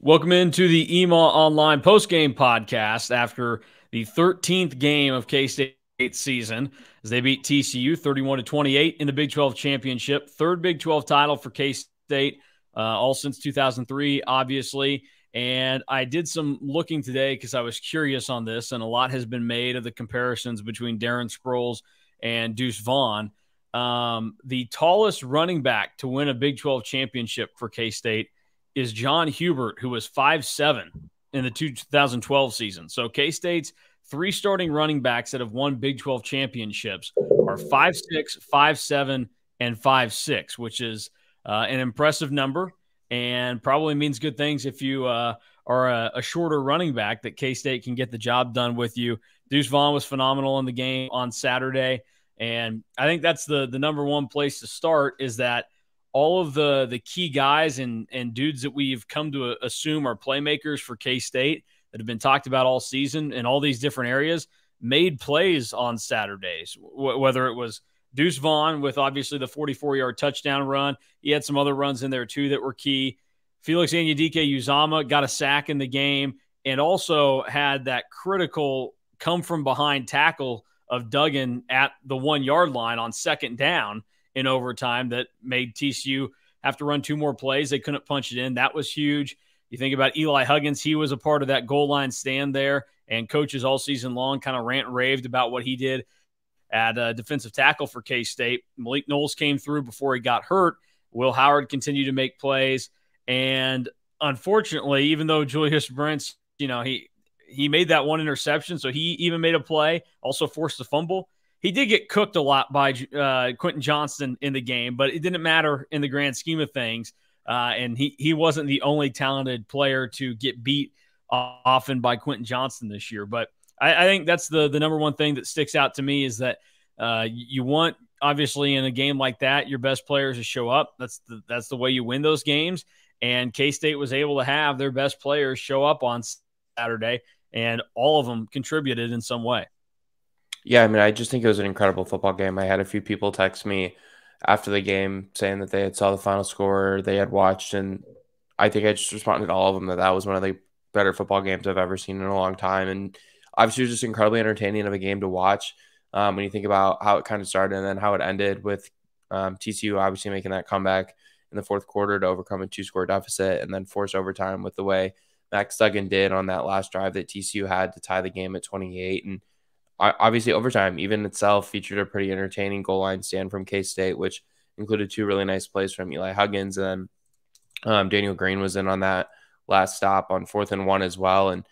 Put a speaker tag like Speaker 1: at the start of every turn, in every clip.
Speaker 1: Welcome into the EMAW Online Postgame Podcast after the 13th game of K-State's season as they beat TCU 31-28 in the Big 12 Championship. Third Big 12 title for K-State, all since 2003, obviously. And I did some looking today because I was curious on this, and a lot has been made of the comparisons between Darren Sproles and Deuce Vaughn. The tallest running back to win a Big 12 championship for K-State is John Hubert, who was 5'7" in the 2012 season. So K-State's three starting running backs that have won Big 12 championships are 5'6", 5'7", and 5'6", which is an impressive number and probably means good things if you are a shorter running back that K-State can get the job done with you. Deuce Vaughn was phenomenal in the game on Saturday, and I think that's the number one place to start is that all of the key guys and dudes that we've come to assume are playmakers for K-State that have been talked about all season in all these different areas made plays on Saturdays, whether it was Deuce Vaughn with obviously the 44-yard touchdown run. He had some other runs in there too that were key. Felix Anyudike-Uzomah got a sack in the game and also had that critical come-from-behind tackle of Duggan at the 1-yard line on second down in overtime that made TCU have to run two more plays. They couldn't punch it in. That was huge. You think about Eli Huggins. He was a part of that goal line stand there, and coaches all season long kind of rant and raved about what he did at defensive tackle for K-State. Malik Knowles came through before he got hurt. Will Howard continued to make plays. And unfortunately, even though Julius Brents, he made that one interception, so he even made a play, also forced a fumble. He did get cooked a lot by Quentin Johnston in the game, but it didn't matter in the grand scheme of things. And he wasn't the only talented player to get beat often by Quentin Johnston this year. But I think that's the number one thing that sticks out to me is that you want, obviously, in a game like that, your best players to show up. That's the way you win those games. And K-State was able to have their best players show up on Saturday, and all of them contributed in some way.
Speaker 2: Yeah, I mean, I just think it was an incredible football game. I had a few people text me after the game saying that they had saw the final score, they had watched, and I think I just responded to all of them that was one of the better football games I've ever seen in a long time. And obviously, it was just incredibly entertaining of a game to watch when you think about how it kind of started and then how it ended with TCU obviously making that comeback in the fourth quarter to overcome a 2-score deficit and then force overtime with the way Max Duggan did on that last drive that TCU had to tie the game at 28. And obviously, overtime, even itself, featured a pretty entertaining goal line stand from K-State, which included two really nice plays from Eli Huggins. And then Daniel Green was in on that last stop on 4th and 1 as well. And,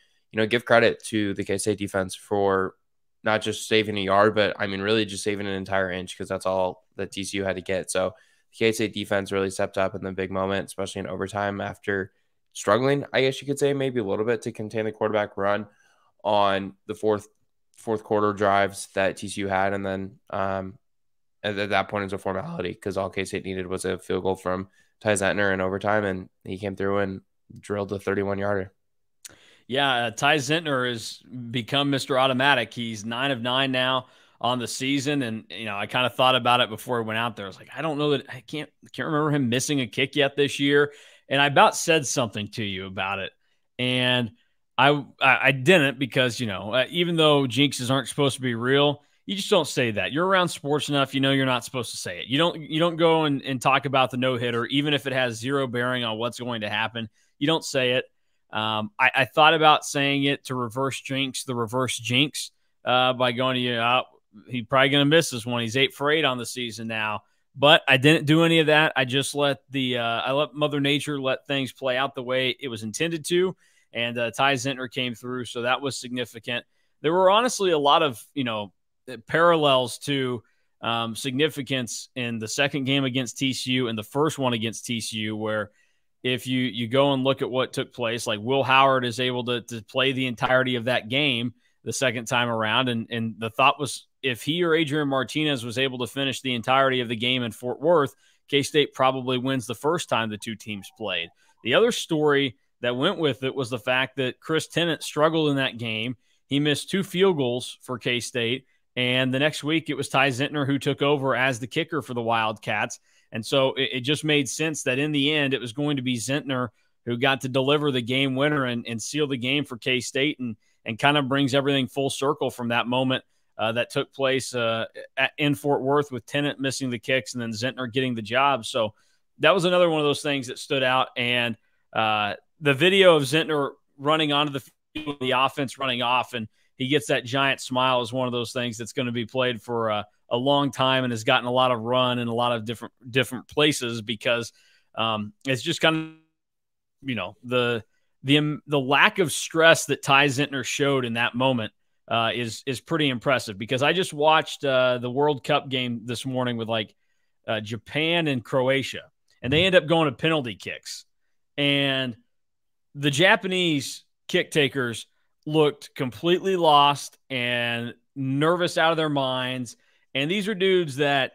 Speaker 2: give credit to the K-State defense for not just saving a yard, but, I mean, really just saving an entire inch because that's all that TCU had to get. So the K-State defense really stepped up in the big moment, especially in overtime after struggling, I guess you could say, maybe a little bit to contain the quarterback run on the fourth quarter drives that TCU had. And then at that point, it's a formality because all K-State needed was a field goal from Ty Zentner in overtime, and he came through and drilled a 31-yarder.
Speaker 1: Yeah, Ty Zentner has become Mr. Automatic. He's 9 of 9 now on the season, and I kind of thought about it before he went out there. I was like, I don't know that I can't remember him missing a kick yet this year, and I about said something to you about it, and I didn't because, even though jinxes aren't supposed to be real, you just don't say that. You're around sports enough, you're not supposed to say it. You don't go and talk about the no-hitter, even if it has zero bearing on what's going to happen. You don't say it. I thought about saying it to reverse jinx the reverse jinx by going to, he's probably going to miss this one. He's 8 for 8 on the season now. But I didn't do any of that. I just let I let Mother Nature let things play out the way it was intended to. And Ty Zentner came through, so that was significant. There were honestly a lot of, parallels to significance in the second game against TCU and the first one against TCU, where if you go and look at what took place, like Will Howard is able to play the entirety of that game the second time around. And the thought was if he or Adrian Martinez was able to finish the entirety of the game in Fort Worth, K-State probably wins the first time the two teams played. The other story that went with it was the fact that Chris Tennant struggled in that game. He missed 2 field goals for K-State, and the next week it was Ty Zentner who took over as the kicker for the Wildcats. And so it just made sense that in the end it was going to be Zentner who got to deliver the game winner and seal the game for K-State and kind of brings everything full circle from that moment that took place in Fort Worth with Tennant missing the kicks and then Zentner getting the job. So that was another one of those things that stood out. And the video of Zentner running onto the field, the offense running off, and he gets that giant smile is one of those things that's going to be played for a long time and has gotten a lot of run in a lot of different places because it's just kind of, the lack of stress that Ty Zentner showed in that moment is pretty impressive because I just watched the World Cup game this morning with Japan and Croatia, and they end up going to penalty kicks. And the Japanese kick takers looked completely lost and nervous out of their minds. And these are dudes that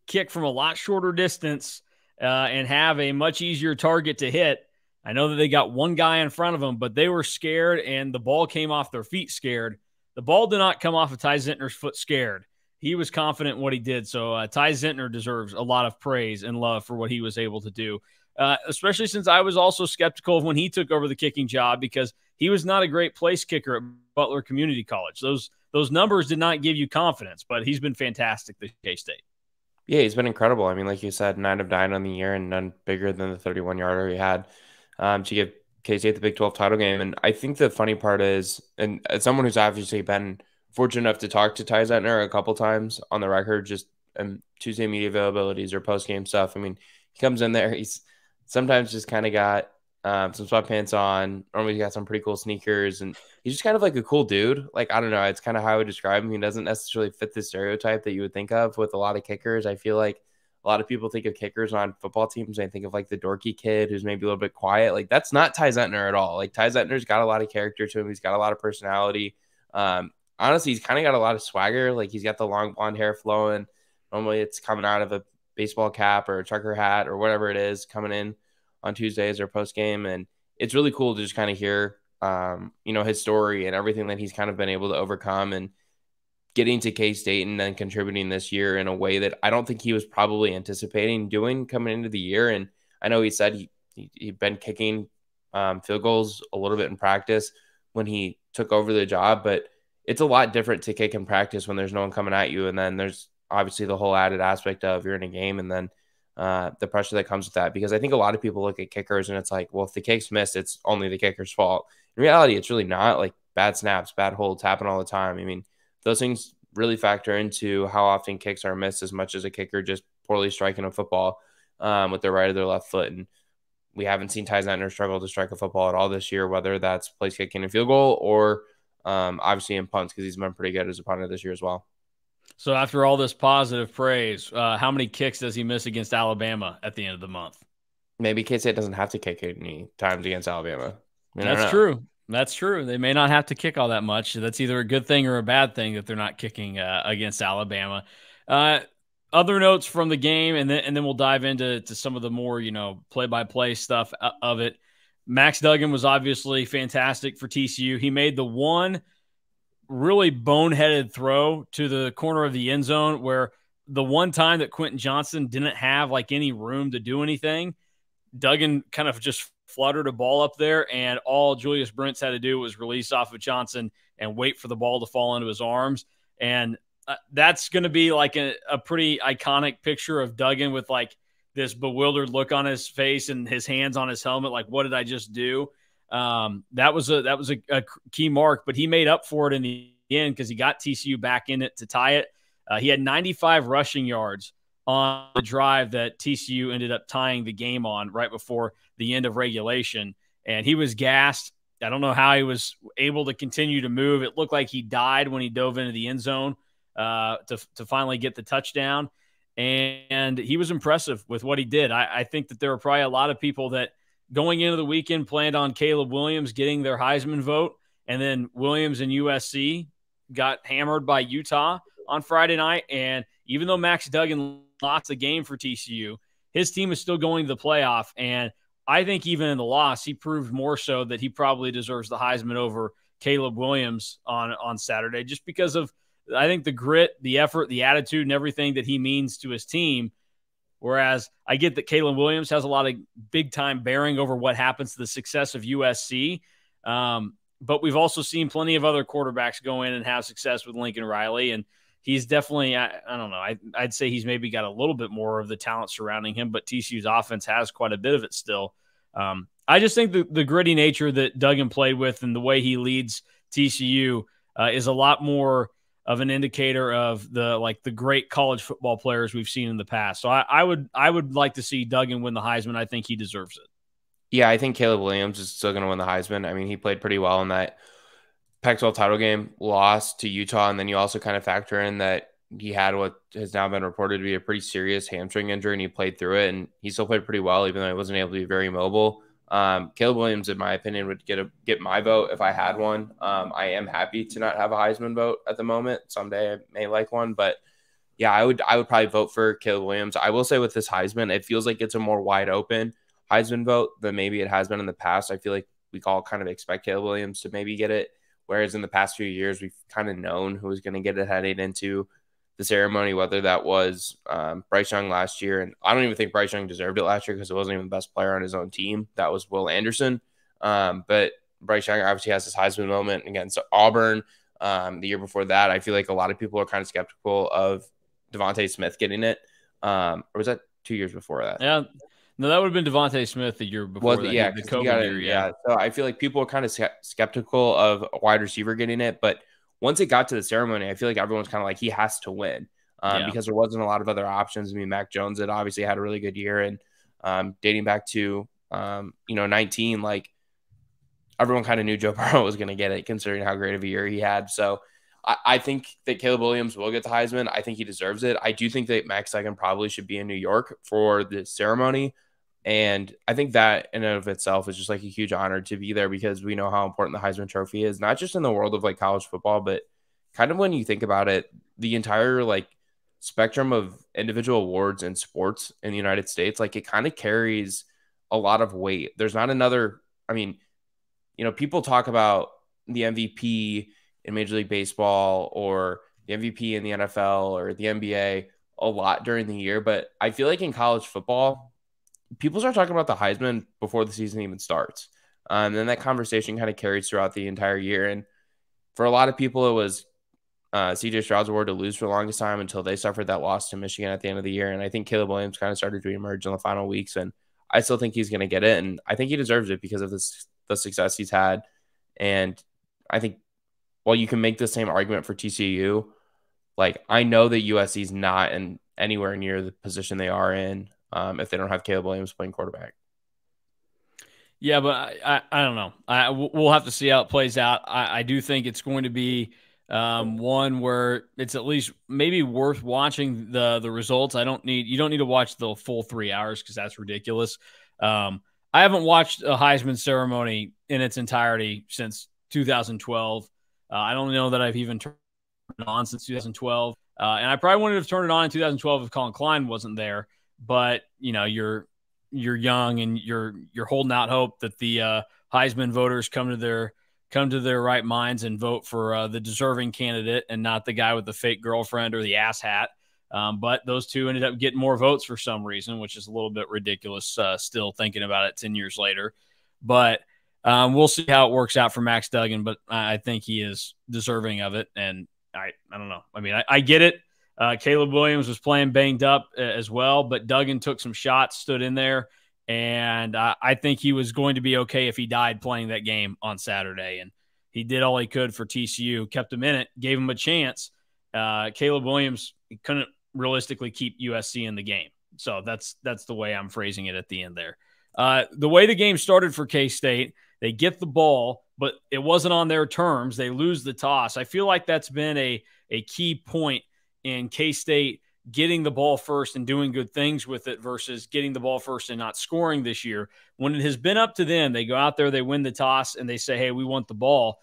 Speaker 1: kick from a lot shorter distance and have a much easier target to hit. I know that they got one guy in front of them, but they were scared and the ball came off their feet scared. The ball did not come off of Ty Zentner's foot scared. He was confident in what he did. So Ty Zentner deserves a lot of praise and love for what he was able to do, especially since I was also skeptical of when he took over the kicking job because he was not a great place kicker at Butler Community College. Those numbers did not give you confidence, but he's been fantastic this K-State.
Speaker 2: Yeah, he's been incredible. I mean, like you said, 9 of 9 on the year and none bigger than the 31-yarder he had to give K-State the Big 12 title game. And I think the funny part is, and as someone who's obviously been fortunate enough to talk to Ty Zentner a couple times on the record, just Tuesday media availabilities or post-game stuff. I mean, he comes in there, he's sometimes just kind of got some sweatpants on. Normally he's got some pretty cool sneakers, and he's just kind of like a cool dude. Like, I don't know, it's kind of how I would describe him. He doesn't necessarily fit the stereotype that you would think of with a lot of kickers. I feel like a lot of people think of kickers on football teams and think of like the dorky kid who's maybe a little bit quiet. Like, that's not Ty Zentner at all. Like, Ty Zentner's got a lot of character to him. He's got a lot of personality. Honestly, he's kind of got a lot of swagger. Like, he's got the long blonde hair flowing. Normally it's coming out of a baseball cap or a trucker hat or whatever it is coming in on Tuesdays or post game. And it's really cool to just kind of hear, his story and everything that he's kind of been able to overcome and getting to K-State and then contributing this year in a way that I don't think he was probably anticipating doing coming into the year. And I know he said he'd been kicking field goals a little bit in practice when he took over the job, but it's a lot different to kick in practice when there's no one coming at you. And then there's obviously the whole added aspect of you're in a game and then the pressure that comes with that. Because I think a lot of people look at kickers and it's like, well, if the kick's missed, it's only the kicker's fault. In reality, it's really not. Like, bad snaps, bad holds happen all the time. I mean, those things really factor into how often kicks are missed as much as a kicker just poorly striking a football with their right or their left foot. And we haven't seen Ty Zentner struggle to strike a football at all this year, whether that's place kicking a field goal or obviously in punts, because he's been pretty good as a punter this year as well.
Speaker 1: So after all this positive praise, how many kicks does he miss against Alabama at the end of the month?
Speaker 2: Maybe K-State doesn't have to kick any times against Alabama.
Speaker 1: That's true. That's true. They may not have to kick all that much. That's either a good thing or a bad thing that they're not kicking against Alabama. Other notes from the game, and then we'll dive into some of the more play-by-play stuff of it. Max Duggan was obviously fantastic for TCU. He made the one really boneheaded throw to the corner of the end zone where the one time that Quentin Johnson didn't have any room to do anything, Duggan kind of just fluttered a ball up there, and all Julius Brents had to do was release off of Johnson and wait for the ball to fall into his arms. And that's going to be a pretty iconic picture of Duggan with this bewildered look on his face and his hands on his helmet. Like, what did I just do? That was a key mark, but he made up for it in the end because he got TCU back in it to tie it. He had 95 rushing yards on the drive that TCU ended up tying the game on right before the end of regulation. And he was gassed. I don't know how he was able to continue to move. It looked like he died when he dove into the end zone to finally get the touchdown. And he was impressive with what he did. I think that there were probably a lot of people that going into the weekend planned on Caleb Williams getting their Heisman vote. And then Williams and USC got hammered by Utah on Friday night. And even though Max Duggan lost the game for TCU, his team is still going to the playoff. And I think even in the loss, he proved more so that he probably deserves the Heisman over Caleb Williams on Saturday, just because of, I think, the grit, the effort, the attitude, and everything that he means to his team Whereas I get that Caleb Williams has a lot of big-time bearing over what happens to the success of USC. But we've also seen plenty of other quarterbacks go in and have success with Lincoln Riley. And he's definitely, I don't know, I'd say he's maybe got a little bit more of the talent surrounding him, but TCU's offense has quite a bit of it still. I just think the gritty nature that Duggan played with and the way he leads TCU is a lot more of an indicator of the great college football players we've seen in the past. So I would like to see Duggan win the Heisman. I think he deserves it.
Speaker 2: Yeah, I think Caleb Williams is still going to win the Heisman. I mean, he played pretty well in that Pac-12 title game, lost to Utah, and then you also kind of factor in that he had what has now been reported to be a pretty serious hamstring injury, and he played through it, and he still played pretty well, even though he wasn't able to be very mobile. Caleb Williams, in my opinion, would get my vote if I had one. I am happy to not have a Heisman vote at the moment. Someday I may like one, but yeah, I would probably vote for Caleb Williams. I will say with this Heisman, it feels like it's a more wide open Heisman vote than maybe it has been in the past. I feel like we all kind of expect Caleb Williams to maybe get it, whereas in the past few years, we've kind of known who was going to get it heading into the ceremony, whether that was Bryce Young last year. And I don't even think Bryce Young deserved it last year because it wasn't even the best player on his own team. That was Will Anderson. But Bryce Young obviously has his Heisman moment against Auburn. The year before that, I feel like a lot of people are kind of skeptical of Devontae Smith getting it. Or was that 2 years before that?
Speaker 1: Yeah. No, that would have been Devontae Smith the year before.
Speaker 2: Well, yeah,
Speaker 1: the COVID year.
Speaker 2: Yeah. So I feel like people are kind of skeptical of a wide receiver getting it. But once it got to the ceremony, I feel like everyone's kind of like, he has to win because there wasn't a lot of other options. I mean, Mac Jones had obviously had a really good year. And dating back to, 19, like everyone kind of knew Joe Burrow was going to get it considering how great of a year he had. So I think that Caleb Williams will get the Heisman. I think he deserves it. I do think that Max Duggan probably should be in New York for the ceremony. And I think that in and of itself is just like a huge honor to be there because we know how important the Heisman Trophy is, not just in the world of like college football, but kind of when you think about it, the entire like spectrum of individual awards in sports in the United States, like it kind of carries a lot of weight. There's not another, I mean, people talk about the MVP in Major League Baseball or the MVP in the NFL or the NBA a lot during the year. But I feel like in college football, people start talking about the Heisman before the season even starts. And then that conversation kind of carries throughout the entire year. And for a lot of people, it was CJ Stroud's award to lose for the longest time until they suffered that loss to Michigan at the end of the year. And I think Caleb Williams kind of started to emerge in the final weeks. And I still think he's going to get it. And I think he deserves it because of the success he's had. And I think while you can make the same argument for TCU, like I know that USC is not anywhere near the position they are in if they don't have Caleb Williams playing quarterback.
Speaker 1: Yeah, but I don't know. We'll have to see how it plays out. I do think it's going to be one where it's at least maybe worth watching the results. You don't need to watch the full 3 hours because that's ridiculous. I haven't watched a Heisman ceremony in its entirety since 2012. I don't know that I've even turned it on since 2012. And I probably wouldn't have turned it on in 2012 if Colin Klein wasn't there. But, you're young and you're holding out hope that the Heisman voters come to their right minds and vote for the deserving candidate and not the guy with the fake girlfriend or the ass hat. But those two ended up getting more votes for some reason, which is a little bit ridiculous still thinking about it 10 years later. But we'll see how it works out for Max Duggan, but I think he is deserving of it. And I don't know. I mean, I get it. Caleb Williams was playing banged up as well, but Duggan took some shots, stood in there, and I think he was going to be okay if he died playing that game on Saturday. And he did all he could for TCU, kept him in it, gave him a chance. Caleb Williams couldn't realistically keep USC in the game. So that's the way I'm phrasing it at the end there. The way the game started for K-State, they get the ball, but it wasn't on their terms. They lose the toss. I feel like that's been a key point in K-State getting the ball first and doing good things with it versus getting the ball first and not scoring this year. When it has been up to them, they go out there, they win the toss, and they say, hey, we want the ball.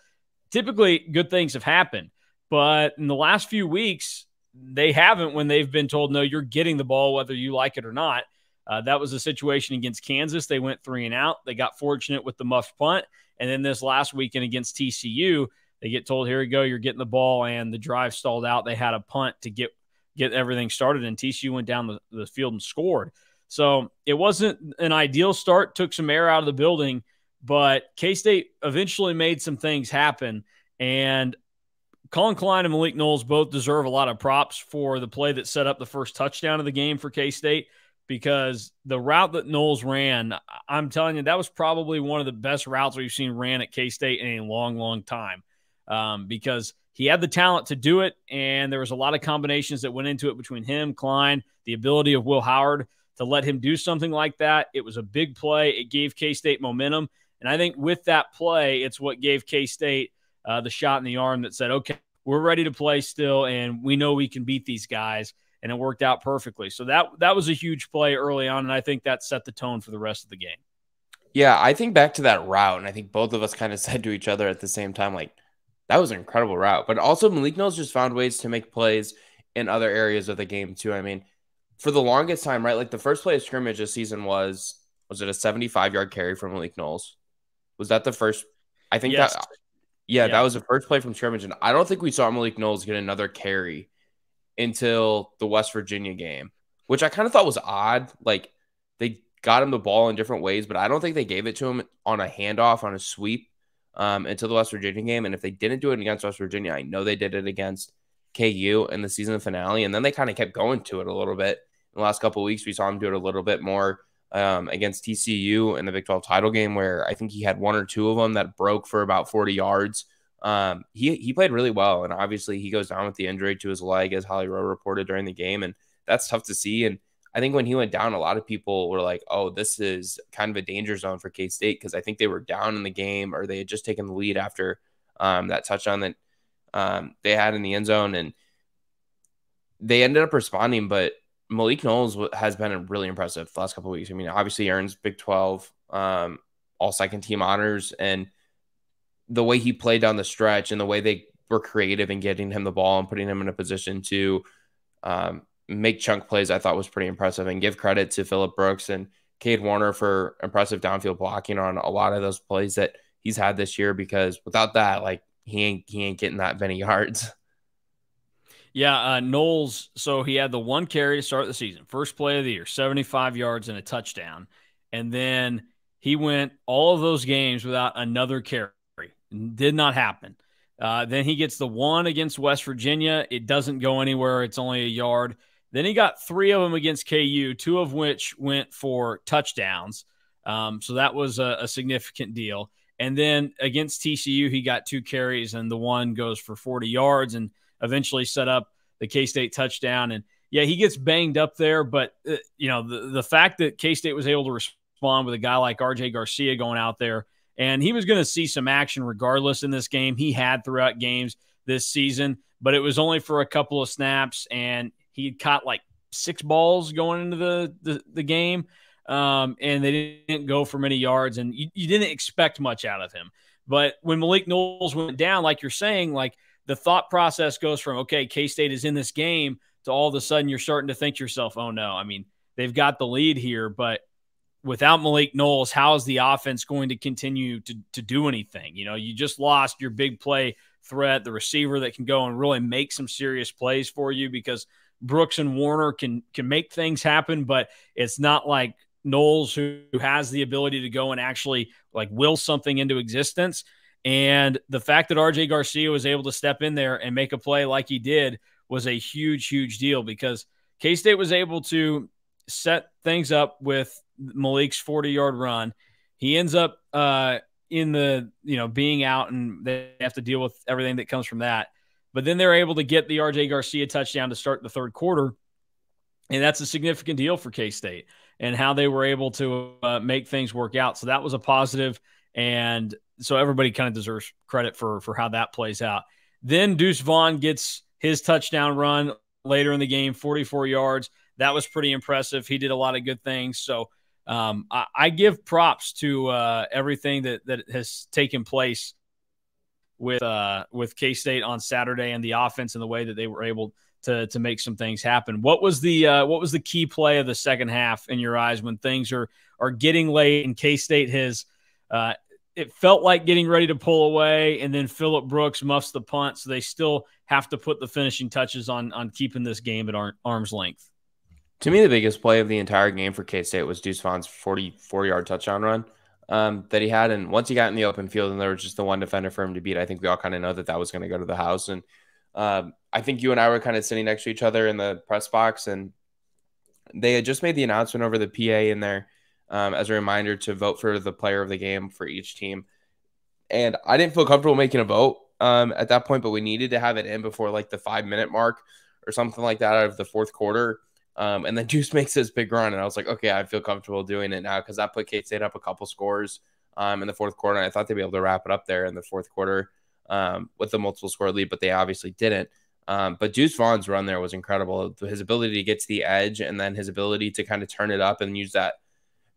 Speaker 1: Typically, good things have happened. But in the last few weeks, they haven't when they've been told, no, you're getting the ball whether you like it or not. That was the situation against Kansas. They went 3 and out. They got fortunate with the muffed punt. And then this last weekend against TCU, they get told, here you go, you're getting the ball, and the drive stalled out. They had a punt to get get everything started, and TCU went down the field and scored. So it wasn't an ideal start, took some air out of the building, but K-State eventually made some things happen. And Colin Klein and Malik Knowles both deserve a lot of props for the play that set up the first touchdown of the game for K-State, because the route that Knowles ran, I'm telling you, that was probably one of the best routes we've seen ran at K-State in a long, long time, because he had the talent to do it, and there was a lot of combinations that went into it between him, Klein, the ability of Will Howard to let him do something like that. It was a big play. It gave K-State momentum, and I think with that play, it's what gave K-State the shot in the arm that said, okay, we're ready to play still, and we know we can beat these guys, and it worked out perfectly. So that was a huge play early on, and I think that set the tone for the rest of the game.
Speaker 2: Yeah, I think back to that route, and I think both of us kind of said to each other at the same time, like, that was an incredible route. But also Malik Knowles just found ways to make plays in other areas of the game too. I mean, for the longest time, right, like the first play of scrimmage this season was it a 75-yard carry from Malik Knowles? Was that the first? I think
Speaker 1: yes.
Speaker 2: That was the first play from scrimmage, and I don't think we saw Malik Knowles get another carry until the West Virginia game, which I kind of thought was odd. Like, they got him the ball in different ways, but I don't think they gave it to him on a handoff, on a sweep, until the West Virginia game. And if they didn't do it against West Virginia, I know they did it against KU in the season finale, and then they kind of kept going to it a little bit. In the last couple of weeks, we saw him do it a little bit more against TCU in the Big 12 title game, where I think he had one or two of them that broke for about 40 yards. He played really well, and obviously he goes down with the injury to his leg, as Holly Rowe reported during the game, and that's tough to see. And I think when he went down, a lot of people were like, oh, this is kind of a danger zone for K-State, because I think they were down in the game, or they had just taken the lead after that touchdown that they had in the end zone, and they ended up responding. But Malik Knowles has been really impressive the last couple of weeks. I mean, obviously he earns Big 12 all second team honors, and the way he played down the stretch and the way they were creative in getting him the ball and putting him in a position to make chunk plays, I thought was pretty impressive. And give credit to Phillip Brooks and Cade Warner for impressive downfield blocking on a lot of those plays that he's had this year, because without that, like, he ain't getting that many yards.
Speaker 1: Yeah, Knowles, so he had the one carry to start the season, first play of the year, 75 yards and a touchdown. And then he went all of those games without another carry. Did not happen. Then he gets the one against West Virginia. It doesn't go anywhere. It's only a yard. Then he got three of them against KU, two of which went for touchdowns. So that was a significant deal. And then against TCU, he got two carries, and the one goes for 40 yards and eventually set up the K-State touchdown. And, yeah, he gets banged up there. But, the fact that K-State was able to respond with a guy like R.J. Garcia going out there, and he was going to see some action regardless in this game. He had throughout games this season, but it was only for a couple of snaps, and he caught like 6 balls going into the game, and they didn't go for many yards, and you didn't expect much out of him. But when Malik Knowles went down, like you're saying, like the thought process goes from, okay, K-State is in this game, to all of a sudden you're starting to think to yourself, oh no, I mean, they've got the lead here, but without Malik Knowles, how is the offense going to continue to do anything? You just lost your big play threat, the receiver that can go and really make some serious plays for you, because Brooks and Warner can make things happen, but it's not like Knowles, who has the ability to go and actually like will something into existence. And the fact that RJ Garcia was able to step in there and make a play like he did was a huge, huge deal, because K-State was able to set things up with Malik's 40-yard run. He ends up in the, being out, and they have to deal with everything that comes from that. But then they're able to get the RJ Garcia touchdown to start the third quarter. And that's a significant deal for K-State and how they were able to make things work out. So that was a positive. And so everybody kind of deserves credit for how that plays out. Then Deuce Vaughn gets his touchdown run later in the game, 44 yards. That was pretty impressive. He did a lot of good things. So I give props to everything that has taken place with K-State on Saturday, and the offense and the way that they were able to make some things happen. What was the key play of the second half in your eyes when things are getting late and K-State has it felt like getting ready to pull away, and then Phillip Brooks muffs the punt, so they still have to put the finishing touches on keeping this game at arm's length.
Speaker 2: To me, the biggest play of the entire game for K-State was Deuce Vaughn's 44-yard touchdown run that he had. And once he got in the open field and there was just the one defender for him to beat, I think we all kind of know that was going to go to the house. And I think you and I were kind of sitting next to each other in the press box, and they had just made the announcement over the PA in there as a reminder to vote for the player of the game for each team. And I didn't feel comfortable making a vote at that point, but we needed to have it in before like the 5-minute mark or something like that out of the fourth quarter. And then Juice makes this big run, and I was like, okay, I feel comfortable doing it now because that put K-State up a couple scores in the fourth quarter. And I thought they'd be able to wrap it up there in the fourth quarter with the multiple score lead, but they obviously didn't. But Deuce Vaughn's run there was incredible. His ability to get to the edge and then his ability to kind of turn it up and use that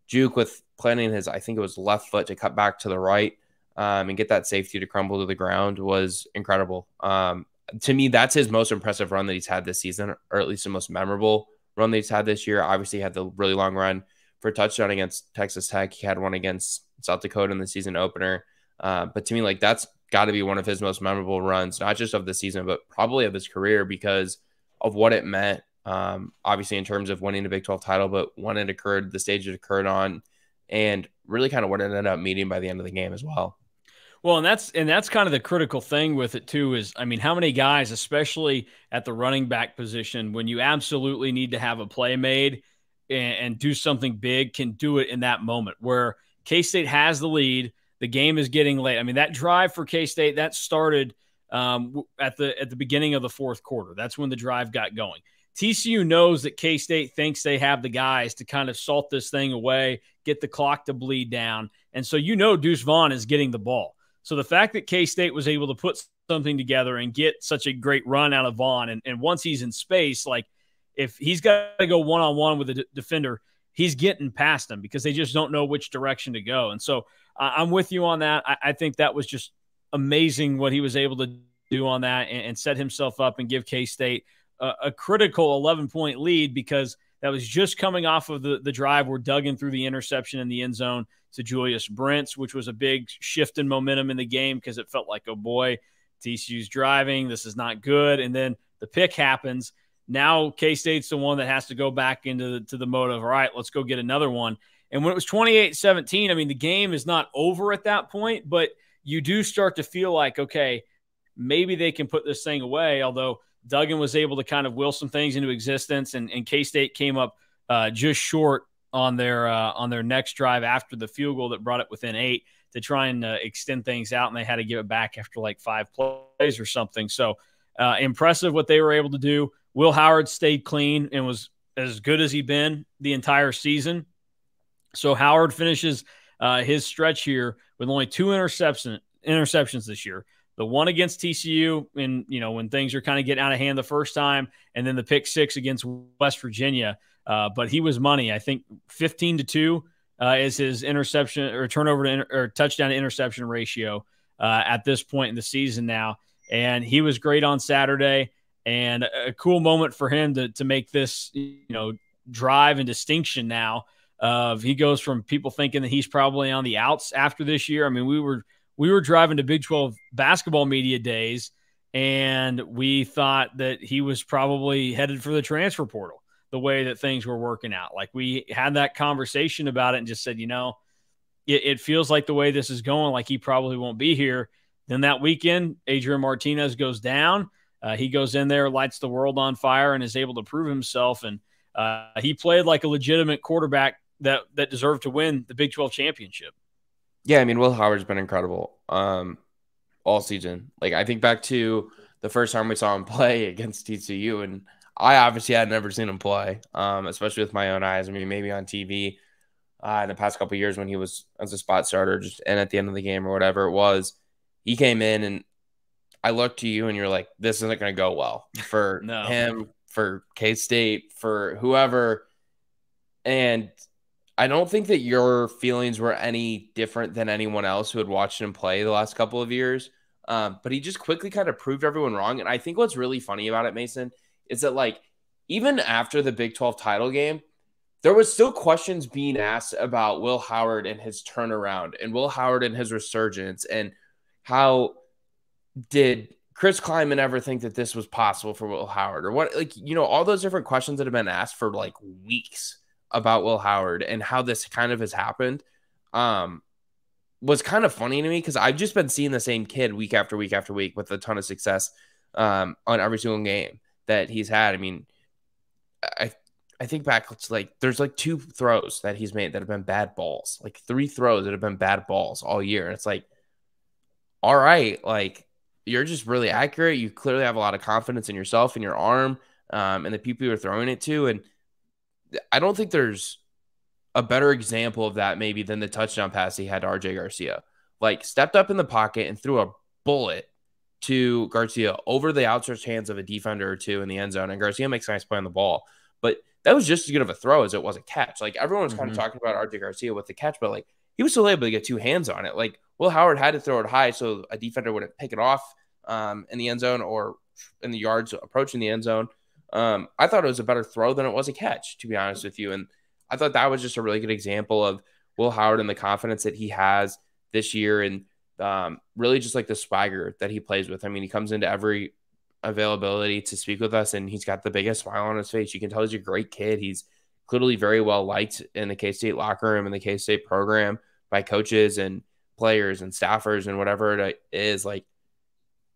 Speaker 2: juke with planting his, I think it was left foot to cut back to the right and get that safety to crumble to the ground was incredible. To me, that's his most impressive run that he's had this season, or at least the most memorable run that he's had this year. Obviously, he had the really long run for a touchdown against Texas Tech. He had one against South Dakota in the season opener. But to me, like, that's got to be one of his most memorable runs, not just of the season, but probably of his career because of what it meant. Obviously, in terms of winning the Big 12 title, but when it occurred, the stage it occurred on, and really kind of what it ended up meaning by the end of the game as well.
Speaker 1: Well, and that's kind of the critical thing with it too is, I mean, how many guys, especially at the running back position, when you absolutely need to have a play made and do something big, can do it in that moment where K-State has the lead, the game is getting late. I mean, that drive for K-State, that started at the beginning of the fourth quarter. That's when the drive got going. TCU knows that K-State thinks they have the guys to kind of salt this thing away, get the clock to bleed down. And so Deuce Vaughn is getting the ball. So the fact that K-State was able to put something together and get such a great run out of Vaughn, and once he's in space, like if he's got to go one-on-one with a defender, he's getting past them because they just don't know which direction to go. And so I'm with you on that. I think that was just amazing what he was able to do on that and set himself up and give K-State a critical 11-point lead because that was just coming off of the drive where Duggan threw the interception in the end zone to Julius Brents, which was a big shift in momentum in the game because it felt like, oh boy, TCU's driving. This is not good. And then the pick happens. Now K-State's the one that has to go back into the mode of, all right, let's go get another one. And when it was 28-17, I mean, the game is not over at that point, but you do start to feel like, okay, maybe they can put this thing away, although Duggan was able to kind of will some things into existence, and K-State came up just short on their next drive after the field goal that brought it within 8 to try and extend things out, and they had to give it back after like 5 plays or something. So impressive what they were able to do. Will Howard stayed clean and was as good as he'd been the entire season. So Howard finishes his stretch here with only 2 interceptions this year. The one against TCU when things are kind of getting out of hand the first time, and then the pick 6 against West Virginia. But he was money. I think 15-2 is his interception or turnover or touchdown to interception ratio at this point in the season now. And he was great on Saturday, and a cool moment for him to make this, drive and distinction now. He goes from people thinking that he's probably on the outs after this year. I mean, we were driving to Big 12 basketball media days, and we thought that he was probably headed for the transfer portal, the way that things were working out. Like, we had that conversation about it and just said, it feels like the way this is going, like he probably won't be here. Then that weekend, Adrian Martinez goes down. He goes in there, lights the world on fire, and is able to prove himself. And he played like a legitimate quarterback that deserved to win the Big 12 championship.
Speaker 2: Yeah, I mean, Will Howard's been incredible all season. Like, I think back to the first time we saw him play against TCU, and I obviously had never seen him play, especially with my own eyes. I mean, maybe on TV in the past couple of years when he was as a spot starter just and at the end of the game or whatever it was. He came in, and I looked to you, and you're like, this isn't going to go well for him, for K-State, for whoever. And I don't think that your feelings were any different than anyone else who had watched him play the last couple of years. But he just quickly kind of proved everyone wrong. And I think what's really funny about it, Mason, is that, like, even after the Big 12 title game, there was still questions being asked about Will Howard and his turnaround and Will Howard and his resurgence, and how did Chris Kleiman ever think that this was possible for Will Howard, or what, like, all those different questions that have been asked for like weeks about Will Howard and how this kind of has happened. Was kind of funny to me, because I've just been seeing the same kid week after week after week with a ton of success on every single game that he's had. I mean, I think back, it's like there's like 2 throws that he's made that have been bad balls, like 3 throws that have been bad balls all year. And it's like, all right, like, you're just really accurate. You clearly have a lot of confidence in yourself and your arm, and the people you're throwing it to. And I don't think there's a better example of that maybe than the touchdown pass he had to RJ Garcia. Like, stepped up in the pocket and threw a bullet to Garcia over the outstretched hands of a defender or 2 in the end zone. And Garcia makes a nice play on the ball. But that was just as good of a throw as it was a catch. Like, everyone was kind of talking about RJ Garcia with the catch, but like, he was still able to get 2 hands on it. Like, Will Howard had to throw it high so a defender wouldn't pick it off in the end zone or in the yards approaching the end zone. I thought it was a better throw than it was a catch, to be honest with you. And I thought that was just a really good example of Will Howard and the confidence that he has this year, and really just like the swagger that he plays with. I mean, he comes into every availability to speak with us, and he's got the biggest smile on his face. You can tell he's a great kid. He's clearly very well liked in the K-State locker room and the K-State program by coaches and players and staffers and whatever it is. Like,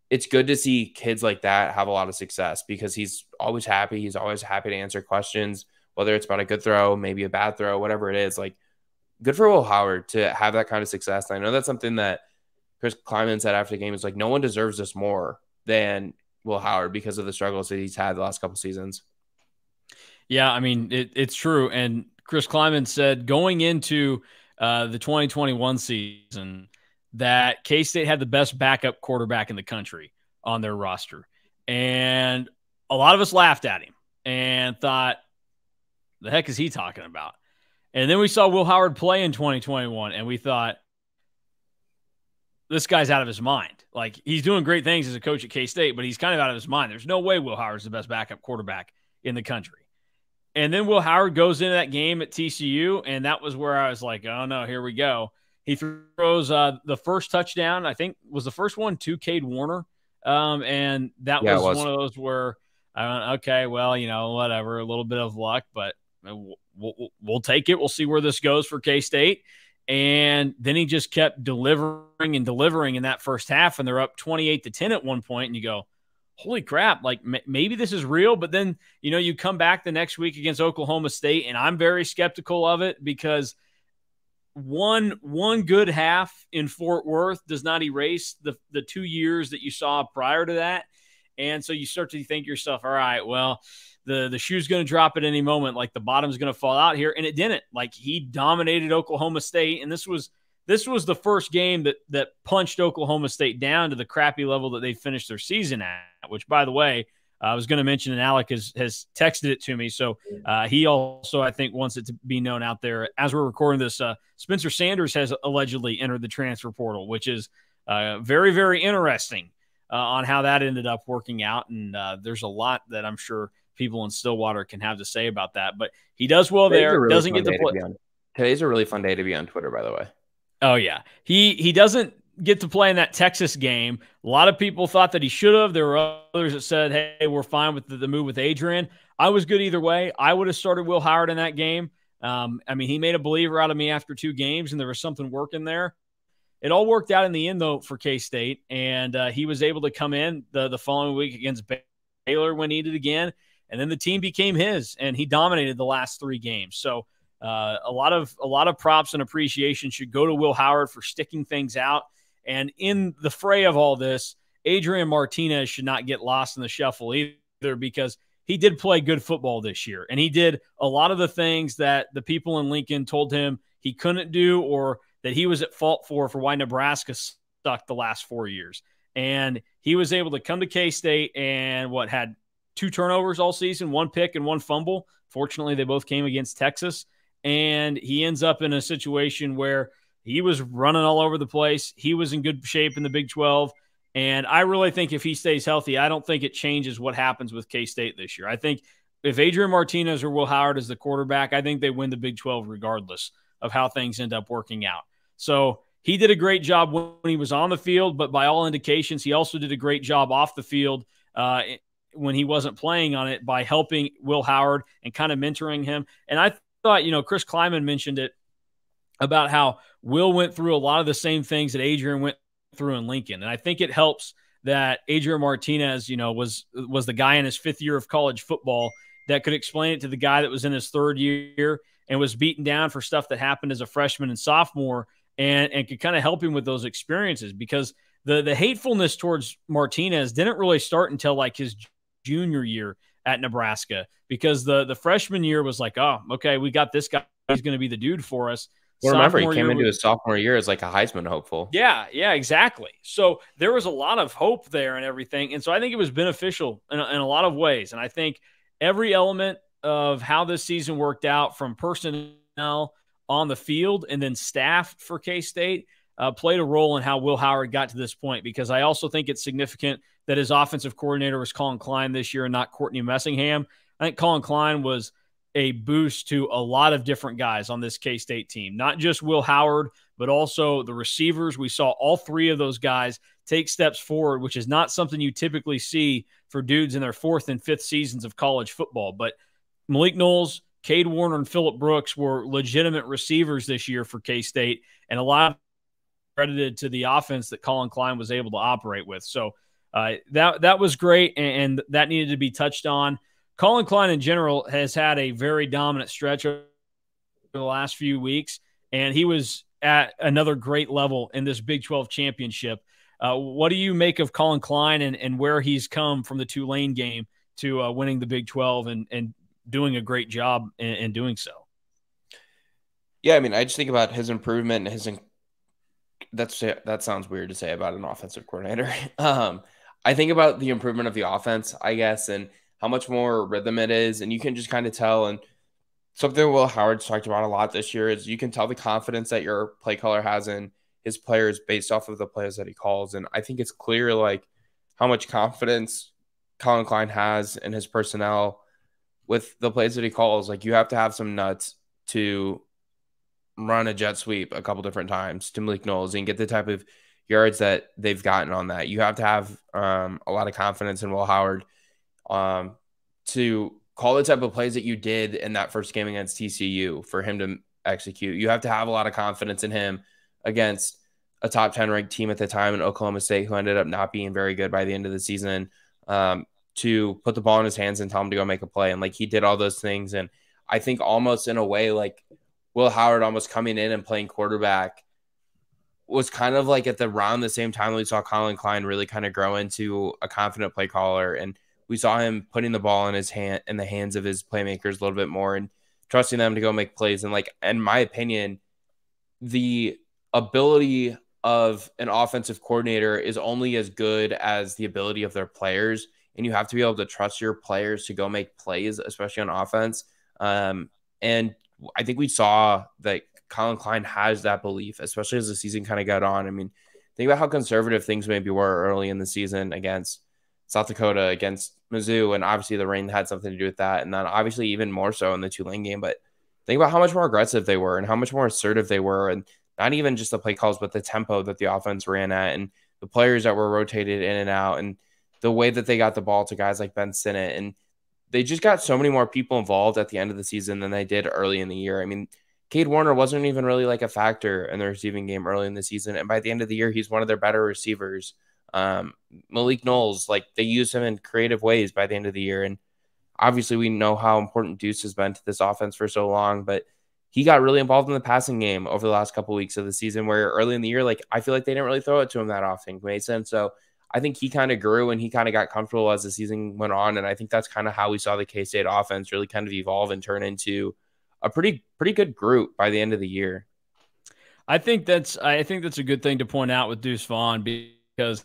Speaker 2: it's good to see kids like that have a lot of success, because he's always happy. He's always happy to answer questions, whether it's about a good throw, maybe a bad throw, whatever it is. Like, good for Will Howard to have that kind of success. And I know that's something that Chris Kleiman said after the game, is like, no one deserves this more than Will Howard because of the struggles that he's had the last couple seasons.
Speaker 1: Yeah, I mean, it's true. And Chris Kleiman said going into the 2021 season that K-State had the best backup quarterback in the country on their roster. And a lot of us laughed at him and thought, the heck is he talking about? And then we saw Will Howard play in 2021, and we thought, this guy's out of his mind. Like, he's doing great things as a coach at K-State, but he's kind of out of his mind. There's no way Will Howard's the best backup quarterback in the country. And then Will Howard goes into that game at TCU, and that was where I was like, oh, no, here we go. He throws the first touchdown, I think was the first one, to Cade Warner. And that was one of those where I went, okay, well, whatever, a little bit of luck, but we'll take it. We'll see where this goes for K-State. And then he just kept delivering in that first half, and they're up 28-10 at one point, and you go, holy crap, like maybe this is real. But then, you come back the next week against Oklahoma State, and I'm very skeptical of it, because one good half in Fort Worth does not erase the 2 years that you saw prior to that. And so you start to think to yourself, all right, well, the shoe's going to drop at any moment. Like, the bottom's going to fall out here. And it didn't. Like, he dominated Oklahoma State. And this was the first game that punched Oklahoma State down to the crappy level that they finished their season at, which, by the way, I was going to mention, and Alec has texted it to me. So he also, I think, wants it to be known out there. As we're recording this, Spencer Sanders has allegedly entered the transfer portal, which is very, very interesting on how that ended up working out. And there's a lot that I'm sure people in Stillwater can have to say about that. But he does well there. Really doesn't get to play.
Speaker 2: Today's a really fun day to be on Twitter, by the way.
Speaker 1: Oh, yeah. He doesn't get to play in that Texas game. A lot of people thought that he should have. There were others that said, hey, we're fine with the move with Adrian. I was good either way. I would have started Will Howard in that game. I mean, he made a believer out of me after 2 games, and there was something working there. It all worked out in the end, though, for K-State, and he was able to come in the following week against Baylor when needed again, and then the team became his, and he dominated the last 3 games. So a lot of props and appreciation should go to Will Howard for sticking things out. And in the fray of all this, Adrian Martinez should not get lost in the shuffle either, because he did play good football this year, and he did a lot of the things that the people in Lincoln told him he couldn't do, or that he was at fault for why Nebraska stuck the last 4 years. And he was able to come to K-State and had 2 turnovers all season, 1 pick and 1 fumble. Fortunately, they both came against Texas. And he ends up in a situation where he was running all over the place. He was in good shape in the Big 12. And I really think if he stays healthy, I don't think it changes what happens with K-State this year. I think if Adrian Martinez or Will Howard is the quarterback, I think they win the Big 12 regardless of how things end up working out. So he did a great job when he was on the field, but by all indications, he also did a great job off the field when he wasn't playing on it by helping Will Howard and kind of mentoring him. And I thought, Chris Kleiman mentioned it about how Will went through a lot of the same things that Adrian went through in Lincoln. And I think it helps that Adrian Martinez, was the guy in his 5th year of college football that could explain it to the guy that was in his 3rd year and was beaten down for stuff that happened as a freshman and sophomore, and could kind of help him with those experiences, because the hatefulness towards Martinez didn't really start until like his junior year at Nebraska, because the freshman year was like, oh, okay, we got this guy. He's going to be the dude for us.
Speaker 2: Well, remember, he came into his sophomore year as like a Heisman hopeful.
Speaker 1: Yeah, exactly. So there was a lot of hope there and everything. And so I think it was beneficial in a lot of ways. And I think every element of how this season worked out, from personnel on the field and then staff for K-State, played a role in how Will Howard got to this point, because I also think it's significant that his offensive coordinator was Colin Klein this year and not Courtney Messingham. I think Colin Klein was a boost to a lot of different guys on this K-State team, not just Will Howard, but also the receivers. We saw all 3 of those guys take steps forward, which is not something you typically see for dudes in their 4th and 5th seasons of college football. But Malik Knowles, Cade Warner, and Phillip Brooks were legitimate receivers this year for K-State, and a lot of credited to the offense that Colin Klein was able to operate with. So that was great, and that needed to be touched on. Colin Klein in general has had a very dominant stretch over the last few weeks, and he was at another great level in this Big 12 championship. What do you make of Colin Klein and where he's come from the Tulane game to winning the Big 12 and doing a great job in doing so?
Speaker 2: Yeah, I mean, I just think about his improvement and that sounds weird to say about an offensive coordinator. I think about the improvement of the offense, I guess, and how much more rhythm it is. And you can just kind of tell. And something Will Howard's talked about a lot this year is you can tell the confidence that your play caller has in his players based off of the plays that he calls. And I think it's clear, like, how much confidence Colin Klein has in his personnel with the plays that he calls. Like, you have to have some nuts to run a jet sweep a couple different times to Malik Knowles and get the type of yards that they've gotten on that. You have to have a lot of confidence in Will Howard to call the type of plays that you did in that first game against TCU for him to execute. You have to have a lot of confidence in him against a top 10 ranked team at the time in Oklahoma State, who ended up not being very good by the end of the season, to put the ball in his hands and tell him to go make a play. And like, he did all those things. And I think almost in a way, like, Will Howard almost coming in and playing quarterback was kind of like at around the same time we saw Colin Klein really kind of grow into a confident play caller. And we saw him putting the ball in the hands of his playmakers a little bit more and trusting them to go make plays. And like, in my opinion, the ability of an offensive coordinator is only as good as the ability of their players. And you have to be able to trust your players to go make plays, especially on offense. And I think we saw that Colin Klein has that belief, especially as the season kind of got on. I mean, think about how conservative things maybe were early in the season against South Dakota, against Mizzou, and obviously the rain had something to do with that. And then obviously even more so in the Tulane game. But think about how much more aggressive they were and how much more assertive they were. And not even just the play calls, but the tempo that the offense ran at and the players that were rotated in and out and the way that they got the ball to guys like Ben Sinnott. And they just got so many more people involved at the end of the season than they did early in the year. I mean, Cade Warner wasn't even really like a factor in the receiving game early in the season. And by the end of the year, he's one of their better receivers. Malik Knowles, like, they use him in creative ways by the end of the year. And obviously we know how important Deuce has been to this offense for so long, but he got really involved in the passing game over the last couple of weeks of the season, where early in the year, like, I feel like they didn't really throw it to him that often, Mason. So I think he kind of grew and he kind of got comfortable as the season went on. And I think that's kind of how we saw the K-State offense really kind of evolve and turn into a pretty good group by the end of the year.
Speaker 1: I think that's a good thing to point out with Deuce Vaughn, because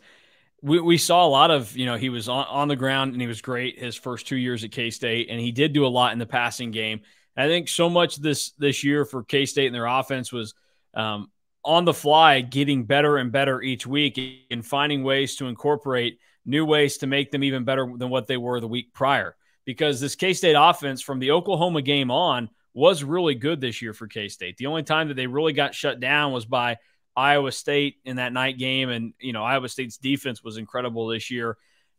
Speaker 1: we saw a lot of, he was on the ground and he was great his first 2 years at K-State, and he did do a lot in the passing game. And I think so much this year for K-State and their offense was on the fly, getting better and better each week and finding ways to incorporate new ways to make them even better than what they were the week prior. because this K-State offense from the Oklahoma game on was really good this year for K-State. The only time that they really got shut down was by Iowa State in that night game. And, Iowa State's defense was incredible this year.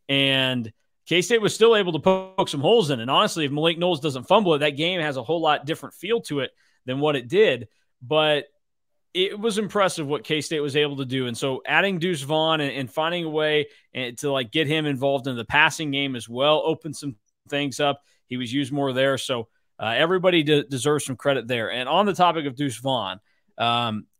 Speaker 1: And K-State was still able to poke some holes in. And honestly, if Malik Knowles doesn't fumble it, that game has a whole lot different feel to it than what it did. But it was impressive what K-State was able to do. And so adding Deuce Vaughn and finding a way to get him involved in the passing game as well, opened some things up. He was used more there. So everybody deserves some credit there. And on the topic of Deuce Vaughn,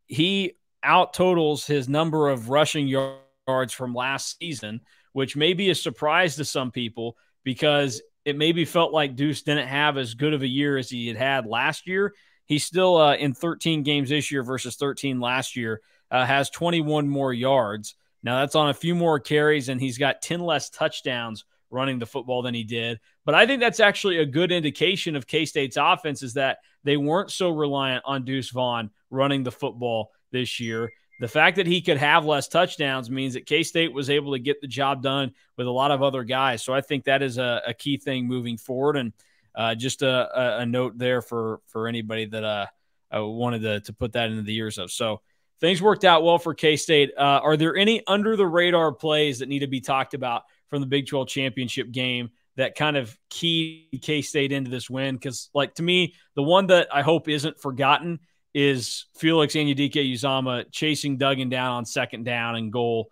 Speaker 1: he out totals his number of rushing yards from last season, which may be a surprise to some people because it maybe felt like Deuce didn't have as good of a year as he had last year. He's still in 13 games this year versus 13 last year, has 21 more yards. Now that's on a few more carries, and he's got 10 less touchdowns running the football than he did. But I think that's actually a good indication of K-State's offense, is that they weren't so reliant on Deuce Vaughn running the football this year. The fact that he could have less touchdowns means that K-State was able to get the job done with a lot of other guys. So I think that is a key thing moving forward. And just a note there for anybody that wanted to put that into the ears of. So things worked out well for K-State. Are there any under-the-radar plays that need to be talked about from the Big 12 championship game that kind of keyed K-State into this win? Because, to me, the one that I hope isn't forgotten is Felix Anyudike-Uzomah chasing Duggan down on second down and goal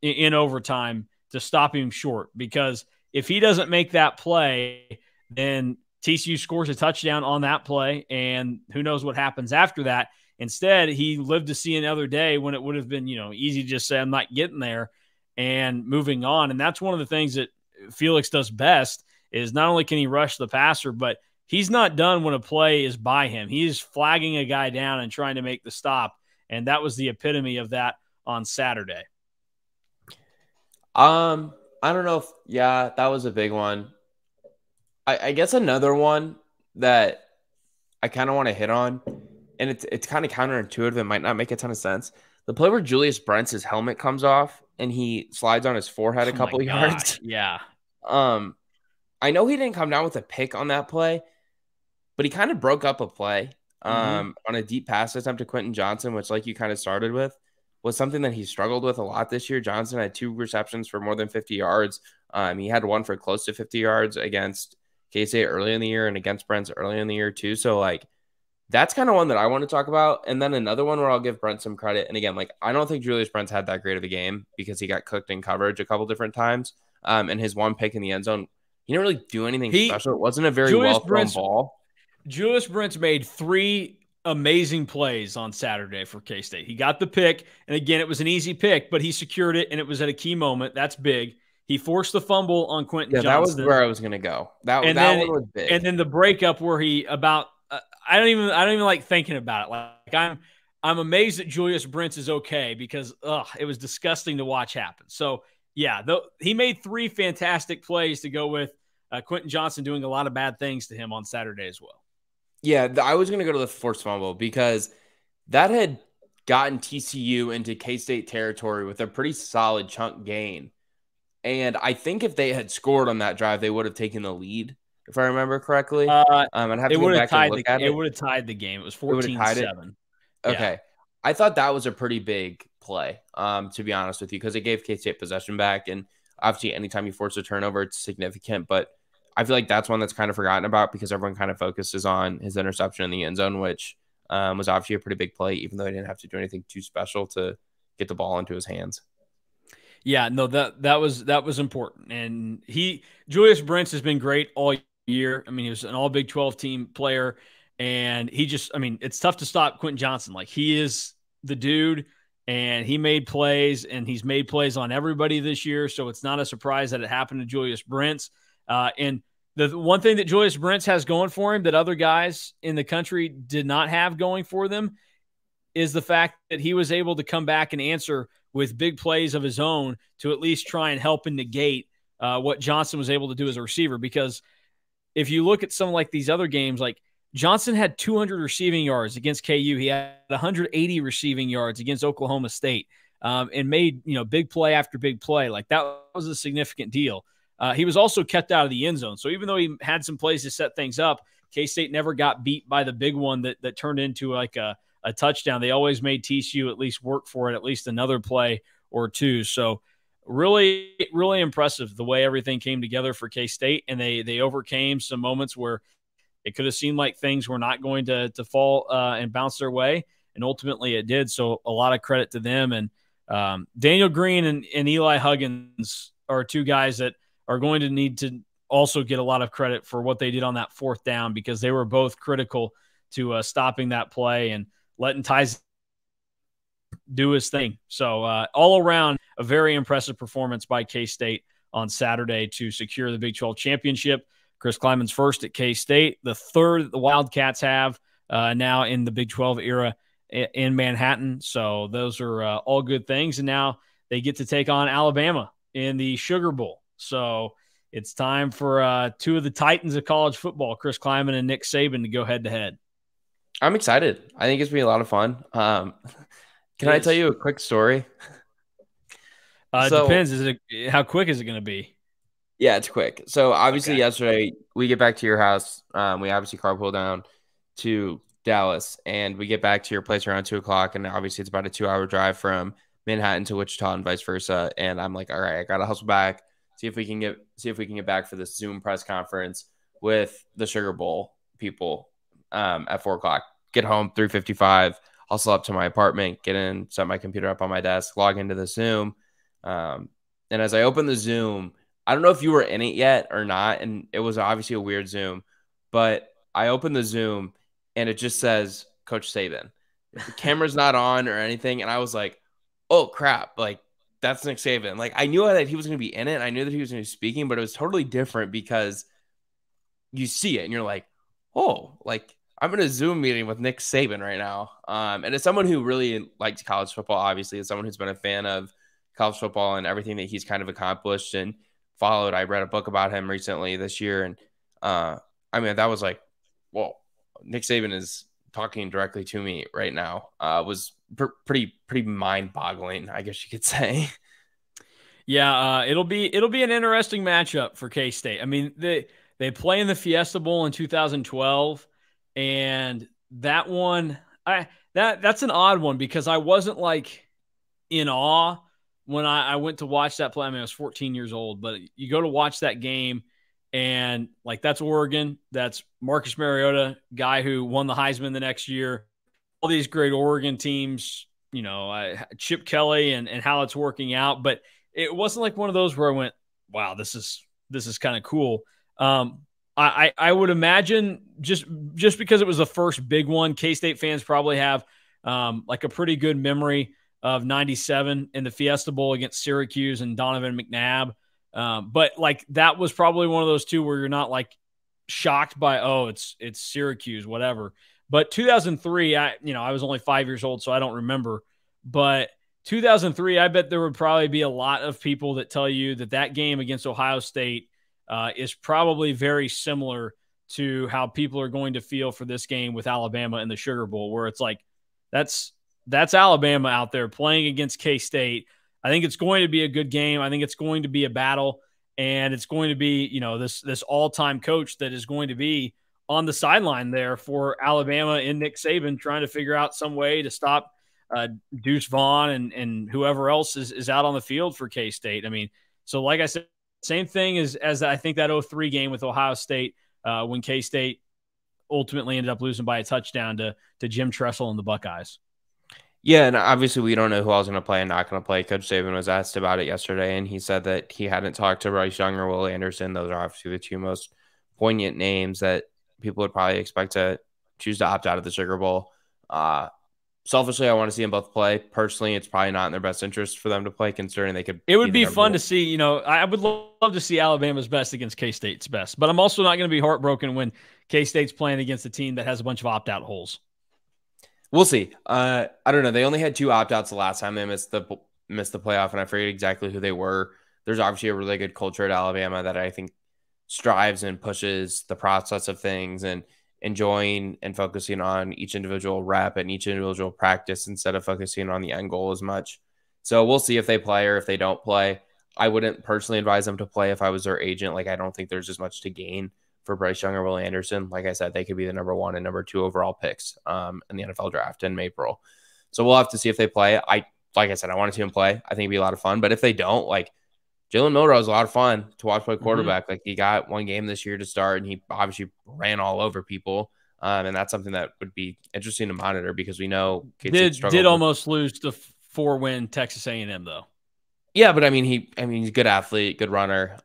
Speaker 1: in overtime to stop him short. Because if he doesn't make that play, then TCU scores a touchdown on that play, and who knows what happens after that. Instead, he lived to see another day when it would have been, easy to just say, I'm not getting there and moving on. And that's one of the things that Felix does best, is not only can he rush the passer, but he's not done when a play is by him. He's flagging a guy down and trying to make the stop. And that was the epitome of that on Saturday.
Speaker 2: I don't know that was a big one. I guess another one that I kind of want to hit on, and it's kind of counterintuitive. It might not make a ton of sense. The play where Julius Brent's helmet comes off and he slides on his forehead a couple of yards.
Speaker 1: Yeah.
Speaker 2: I know he didn't come down with a pick on that play, but he kind of broke up a play on a deep pass attempt to Quentin Johnson, which, like you kind of started with, was something that he struggled with a lot this year. Johnson had 2 receptions for more than 50 yards. He had one for close to 50 yards against K-State early in the year and against Brent's early in the year too. So that's kind of one that I want to talk about. And then another one where I'll give Brent some credit. And again, I don't think Julius Brent's had that great of a game because he got cooked in coverage a couple different times. And his one pick in the end zone, he didn't really do anything special. It wasn't a very well-thrown ball.
Speaker 1: Julius Brent's made 3 amazing plays on Saturday for K-State. He got the pick, and again, it was an easy pick, but he secured it, and it was at a key moment. That's big. He forced the fumble on Quentin Johnson.
Speaker 2: That was where I was going to go. That one was big.
Speaker 1: And then the breakup where he I don't even like thinking about it. I'm amazed that Julius Brents is okay because it was disgusting to watch happen. So yeah, he made 3 fantastic plays to go with Quentin Johnson doing a lot of bad things to him on Saturday as well.
Speaker 2: Yeah, I was going to go to the forced fumble because that had gotten TCU into K-State territory with a pretty solid chunk gain. And I think if they had scored on that drive, they would have taken the lead, if I remember correctly. I'd have to go back and look at it.
Speaker 1: It would have tied the game. It was 14-7.
Speaker 2: Okay. Yeah. I thought that was a pretty big play, to be honest with you, because it gave K-State possession back. And obviously, anytime you force a turnover, it's significant. But I feel like that's one that's kind of forgotten about because everyone kind of focuses on his interception in the end zone, which was obviously a pretty big play, even though he didn't have to do anything too special to get the ball into his hands.
Speaker 1: Yeah, no, that was important. And Julius Brents has been great all year. I mean, he was an all Big 12 team player, and it's tough to stop Quentin Johnson. He is the dude, and he made plays, and he's made plays on everybody this year. So it's not a surprise that it happened to Julius Brents. And the one thing that Julius Brents has going for him that other guys in the country did not have going for them is the fact that he was able to come back and answer with big plays of his own to at least try and help and negate what Johnson was able to do as a receiver. Because if you look at some like these other games, Johnson had 200 receiving yards against KU. He had 180 receiving yards against Oklahoma State and made, big play after big play. That was a significant deal. he was also kept out of the end zone. So even though he had some plays to set things up, K-State never got beat by the big one that turned into like a touchdown. They always made TCU at least work for it, at least another play or two. So really, really impressive the way everything came together for K-State, and they overcame some moments where it could have seemed like things were not going to fall and bounce their way, and ultimately it did. So a lot of credit to them. And Daniel Green and Eli Huggins are two guys that are going to need to also get a lot of credit for what they did on that fourth down, because they were both critical to stopping that play and letting Tyson do his thing. So all around, a very impressive performance by K-State on Saturday to secure the Big 12 championship. Chris Kleiman's first at K-State, the third that the Wildcats have now in the Big 12 era in Manhattan. So those are all good things. And now they get to take on Alabama in the Sugar Bowl. So it's time for two of the titans of college football, Chris Kleiman and Nick Saban, to go head-to-head.
Speaker 2: I'm excited. I think it's going to be a lot of fun. Can I tell you a quick story?
Speaker 1: It depends. How quick is it going to be?
Speaker 2: Yeah, it's quick. So obviously yesterday we get back to your house. We obviously carpool down to Dallas, and we get back to your place around 2:00. And obviously it's about a 2-hour drive from Manhattan to Wichita and vice versa. And I'm like, all right, I got to hustle back, see if we can get back for this Zoom press conference with the Sugar Bowl people at 4:00. Get home 3:55. Hustle up to my apartment, get in, set my computer up on my desk, log into the Zoom. And as I open the Zoom, I don't know if you were in it yet or not, and it was obviously a weird Zoom, but I opened the Zoom and it just says Coach Saban. The camera's not on or anything, and I was like, oh crap, like that's Nick Saban. Like I knew that he was going to be in it, I knew that he was going to be speaking, but it was totally different because you see it and you're like, oh, like I'm in a Zoom meeting with Nick Saban right now. And as someone who really likes college football, obviously, as someone who's been a fan of college football and everything that he's kind of accomplished and followed, I read a book about him recently this year. And I mean, that was like, whoa, Nick Saban is talking directly to me right now. Was pretty mind boggling, I guess you could say.
Speaker 1: Yeah, it'll be an interesting matchup for K-State. I mean, they play in the Fiesta Bowl in 2012. And that one, that's an odd one because I wasn't like in awe when I went to watch that play. I mean, I was 14 years old, but you go to watch that game and like that's Oregon. That's Marcus Mariota, guy who won the Heisman the next year. All these great Oregon teams, you know, Chip Kelly and how it's working out. But it wasn't like one of those where I went, wow, this is kind of cool. I would imagine just because it was the first big one, K-State fans probably have like a pretty good memory of 97 in the Fiesta Bowl against Syracuse and Donovan McNabb. But like that was probably one of those two where you're not like shocked by, oh, it's Syracuse, whatever. But 2003, I was only 5 years old, so I don't remember. But 2003, I bet there would probably be a lot of people that tell you that game against Ohio State is probably very similar to how people are going to feel for this game with Alabama in the Sugar Bowl, where it's like, that's Alabama out there playing against K-State. I think it's going to be a good game. I think it's going to be a battle, and it's going to be, you know, this all-time coach that is going to be on the sideline there for Alabama and Nick Saban trying to figure out some way to stop Deuce Vaughn and whoever else is out on the field for K-State. I mean, so like I said, same thing as I think that 2003 game with Ohio State when K-State ultimately ended up losing by a touchdown to Jim Tressel and the Buckeyes.
Speaker 2: Yeah, and obviously we don't know who else is going to play and not going to play. Coach Saban was asked about it yesterday, and he said that he hadn't talked to Bryce Young or Will Anderson. Those are obviously the two most poignant names that people would probably expect to choose to opt out of the Sugar Bowl. Selfishly, I want to see them both play. Personally, it's probably not in their best interest for them to play, considering they could.
Speaker 1: It would be fun to see. You know, I would love to see Alabama's best against K-State's best, but I'm also not going to be heartbroken when K-State's playing against a team that has a bunch of opt-out holes.
Speaker 2: We'll see. I don't know. They only had 2 opt-outs the last time they missed the playoff, and I forget exactly who they were. There's obviously a really good culture at Alabama that I think strives and pushes the process of things and enjoying and focusing on each individual rep and each individual practice instead of focusing on the end goal as much. So we'll see if they play or if they don't play. I wouldn't personally advise them to play if I was their agent. Like, I don't think there's as much to gain for Bryce Young or Will Anderson. Like I said, they could be the number 1 and number 2 overall picks in the NFL draft in April. So we'll have to see if they play. Like I said, I want to see him play. I think it'd be a lot of fun. But if they don't, like, Jalen Milroe is a lot of fun to watch play quarterback. Like, he got 1 game this year to start, and he obviously ran all over people. And that's something that would be interesting to monitor because we know
Speaker 1: kids did almost lose to 4-win Texas A&M though.
Speaker 2: Yeah, but I mean, he's a good athlete, good runner.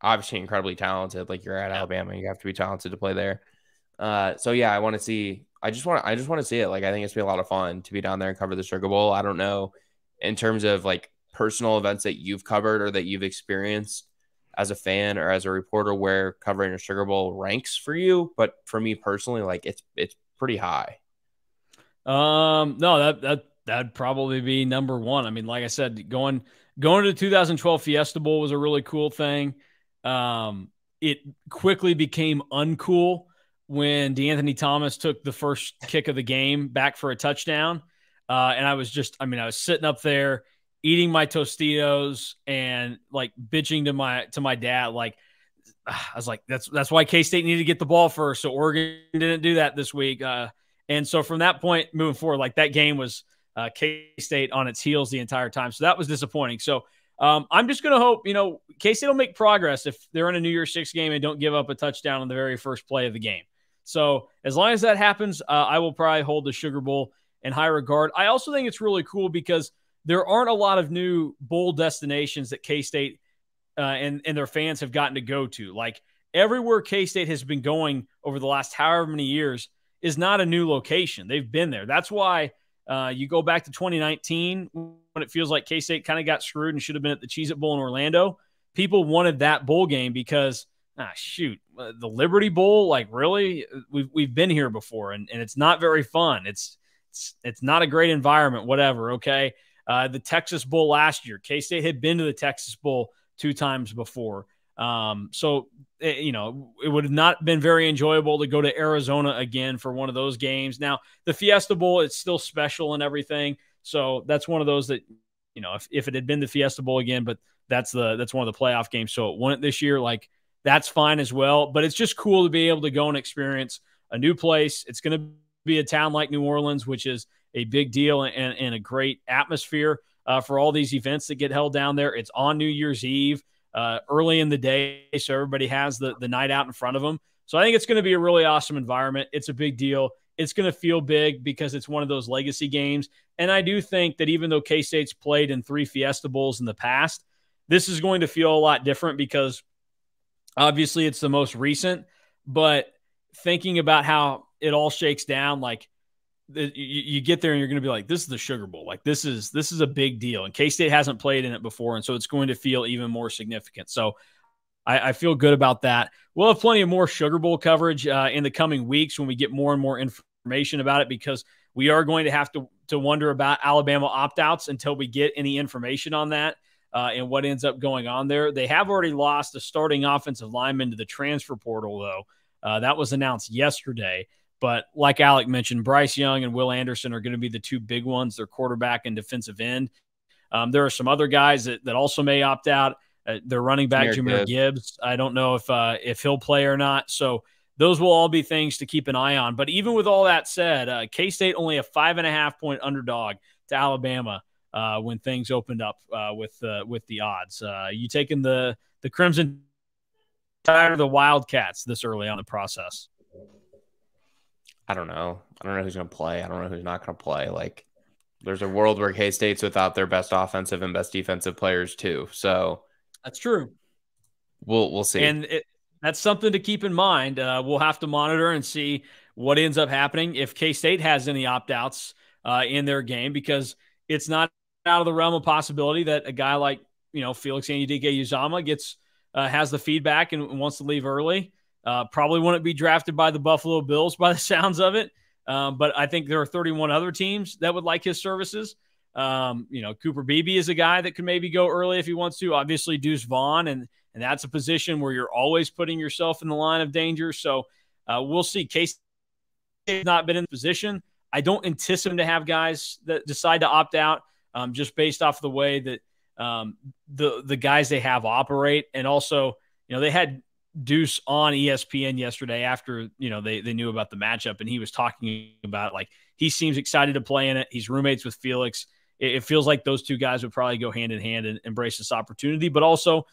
Speaker 2: Obviously incredibly talented. Like, you're at Alabama, you have to be talented to play there. So yeah, I want to see. I just want to see it. Like, I think it's been a lot of fun to be down there and cover the Sugar Bowl. I don't know in terms of like personal events that you've covered or that you've experienced as a fan or as a reporter where covering a Sugar Bowl ranks for you, but for me personally, like it's pretty high.
Speaker 1: No, that'd probably be number 1. I mean, like I said, going to the 2012 Fiesta Bowl was a really cool thing. It quickly became uncool when DeAnthony Thomas took the first kick of the game back for a touchdown. And I was sitting up there eating my Tostitos and like bitching to my dad. Like, I was like, that's why K-State needed to get the ball first. So Oregon didn't do that this week. And so from that point moving forward, like that game was K-State on its heels the entire time. So that was disappointing. So I'm just going to hope, K-State will make progress if they're in a New Year's Six game and don't give up a touchdown on the very first play of the game. So as long as that happens, I will probably hold the Sugar Bowl in high regard. I also think it's really cool because there aren't a lot of new bowl destinations that K-State and their fans have gotten to go to. Like, everywhere K-State has been going over the last however many years is not a new location. They've been there. That's why you go back to 2019 when it feels like K-State kind of got screwed and should have been at the Cheez-It Bowl in Orlando. People wanted that bowl game because, the Liberty Bowl, like, really? We've been here before, and it's not very fun. It's not a great environment, whatever, okay? The Texas Bowl last year, K-State had been to the Texas Bowl 2 times before. So, it would have not been very enjoyable to go to Arizona again for one of those games. Now, the Fiesta Bowl, it's still special and everything. So that's one of those that, if it had been the Fiesta Bowl again, but that's one of the playoff games. So it won it this year. Like, that's fine as well. But it's just cool to be able to go and experience a new place. It's going to be a town like New Orleans, which is a big deal and a great atmosphere for all these events that get held down there. It's on New Year's Eve, early in the day, so everybody has the night out in front of them. So I think it's going to be a really awesome environment. It's a big deal. It's going to feel big because it's one of those legacy games. And I do think that even though K-State's played in 3 Fiesta Bowls in the past, this is going to feel a lot different because obviously it's the most recent. But thinking about how it all shakes down, like, you get there and you're going to be like, this is the Sugar Bowl. Like, this is a big deal. And K-State hasn't played in it before. And so it's going to feel even more significant. So I feel good about that. We'll have plenty of more Sugar Bowl coverage in the coming weeks when we get more and more information about it, because we are going to have to wonder about Alabama opt-outs until we get any information on that and what ends up going on there. They have already lost a starting offensive lineman to the transfer portal, though. That was announced yesterday. But like Alec mentioned, Bryce Young and Will Anderson are going to be the 2 big ones. They're quarterback and defensive end. There are some other guys that also may opt out. Their running back, Jahmyr Gibbs. I don't know if he'll play or not. So those will all be things to keep an eye on. But even with all that said, K-State only a 5.5-point underdog to Alabama when things opened up with the odds. You taking the Crimson Tide or the Wildcats this early on in the process?
Speaker 2: I don't know. I don't know who's going to play. I don't know who's not going to play. Like, there's a world where K-State's without their best offensive and best defensive players too. So
Speaker 1: that's true.
Speaker 2: We'll see.
Speaker 1: And that's something to keep in mind. We'll have to monitor and see what ends up happening if K-State has any opt-outs in their game, because it's not out of the realm of possibility that a guy like, Felix Anudike-Uzomah has the feedback and wants to leave early. Probably wouldn't be drafted by the Buffalo Bills by the sounds of it. But I think there are 31 other teams that would like his services. Cooper Beebe is a guy that could maybe go early if he wants to. Obviously, Deuce Vaughn, and that's a position where you're always putting yourself in the line of danger. So we'll see. K-State has not been in the position. I don't anticipate him to have guys that decide to opt out just based off the way that the guys they have operate. And also, they had Deuce on ESPN yesterday after, they knew about the matchup, and he was talking about, like, he seems excited to play in it. He's roommates with Felix. It feels like those two guys would probably go hand in hand and embrace this opportunity. But also,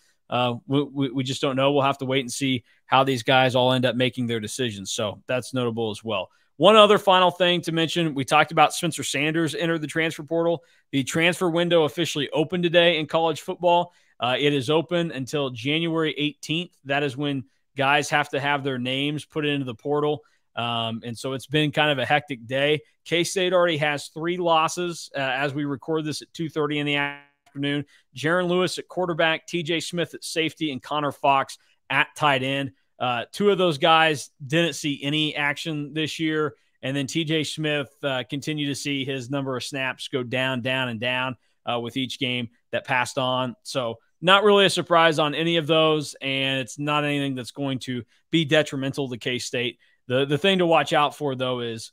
Speaker 1: we just don't know. We'll have to wait and see how these guys all end up making their decisions. So that's notable as well. One other final thing to mention, we talked about Spencer Sanders entered the transfer portal. The transfer window officially opened today in college football. It is open until January 18th. That is when guys have to have their names put into the portal. And so it's been kind of a hectic day. K-State already has 3 losses as we record this at 2:30 in the afternoon. Jaron Lewis at quarterback, TJ Smith at safety, and Connor Fox at tight end. 2 of those guys didn't see any action this year. And then TJ Smith continued to see his number of snaps go down, down, and down with each game that passed on. So not really a surprise on any of those, and it's not anything that's going to be detrimental to K-State. The thing to watch out for, though, is